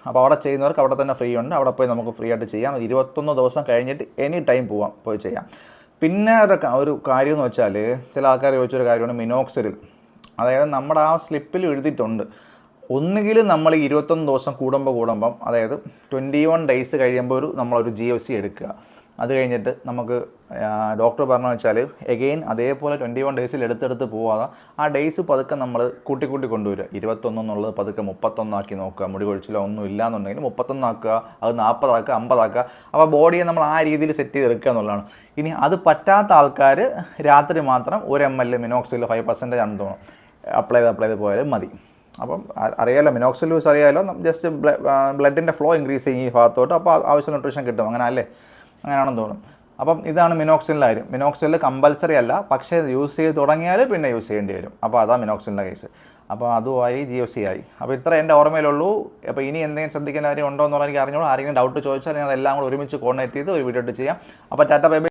അപ്പോൾ അവിടെ ചെയ്യുന്നവർക്ക് അവിടെ തന്നെ ഫ്രീ ഉണ്ട്, അവിടെ പോയി നമുക്ക് ഫ്രീ ആയിട്ട് ചെയ്യാം. 21 ദിവസം കഴിഞ്ഞിട്ട് എനി ടൈം പോയി ചെയ്യാം. പിന്നെ ഒരു കാര്യം എന്ന് വെച്ചാൽ, ചില ആൾക്കാർ ചോദിച്ചൊരു കാര്യമാണ് മിനോക്സിഡിൽ. അതായത് നമ്മുടെ ആ സ്ലിപ്പിൽ എഴുതിയിട്ടുണ്ട്, ഒന്നുകിൽ നമ്മൾ 21 ദിവസം കൂടുമ്പം, അതായത് 21 ഡേയ്സ് കഴിയുമ്പോൾ നമ്മളൊരു GFC എടുക്കുക. അത് കഴിഞ്ഞിട്ട് നമുക്ക് ഡോക്ടർ പറഞ്ഞു വെച്ചാൽ എഗെയിൻ അതേപോലെ 21 ഡേയ്സിൽ എടുത്തെടുത്ത് പോവാതെ ആ ഡേയ്സ് പതുക്കെ നമ്മൾ കൂട്ടി കൊണ്ടുവരിക. 21 എന്നുള്ളത് പതുക്കെ 31 ആക്കി നോക്കുക. മുടി കൊഴിച്ചിലോ ഒന്നും ഇല്ലയെന്നുണ്ടെങ്കിൽ 31 ആക്കുക, അത് 40 ആക്കുക, 50 ആക്കുക. അപ്പോൾ ബോഡിയെ നമ്മൾ ആ രീതിയിൽ സെറ്റ് ചെയ്തെടുക്കുക എന്നുള്ളതാണ്. ഇനി അത് പറ്റാത്ത ആൾക്കാർ രാത്രി മാത്രം 1 ml മിനോക്സിഡിൽ 5% ആണെന്ന് തോന്നും അപ്ലൈ ചെയ്ത് പോയാലും മതി. അപ്പം അറിയാമല്ലോ, മിനോക്സിഡിൽ യൂസ് അറിയാമല്ലോ, ജസ്റ്റ് ബ്ലഡിൻ്റെ ഫ്ലോ ഇൻക്രീസ് ചെയ്യും ഈ ഭാഗത്തോട്ട്, അപ്പോൾ ആവശ്യം ന്യൂട്രീഷൻ കിട്ടും. അങ്ങനെ അല്ലേ? അങ്ങനെയാണെന്ന് തോന്നും. അപ്പം ഇതാണ് മിനോക്സിഡിൻ്റെ കാര്യം. മിനോക്സിഡിൽ കമ്പൽസറി അല്ല, പക്ഷേ യൂസ് ചെയ്ത് തുടങ്ങിയാൽ പിന്നെ യൂസ് ചെയ്യേണ്ടി വരും. അപ്പോൾ അതാണ് മിനോക്സിഡിൻ്റെ കേസ്. അപ്പോൾ അതുമായി GFC ആയി. അപ്പോൾ ഇത്ര എൻ്റെ ഓർമ്മയിലുള്ളൂ. അപ്പോൾ ഇനി എന്തെങ്കിലും ശ്രദ്ധിക്കേണ്ട കാര്യം ഉണ്ടോ എന്ന് പറഞ്ഞാൽ എനിക്ക് അറിഞ്ഞോളൂ. ആരെങ്കിലും ഡൗട്ട് ചോദിച്ചാൽ ഞാൻ അതെല്ലാം കൂടെ ഒരുമിച്ച് കോർഡിനേറ്റ് ചെയ്ത് ഒരു വീഡിയോ ഇട്ട് ചെയ്യാം. അപ്പോൾ ടാറ്റ ബൈ ബൈ.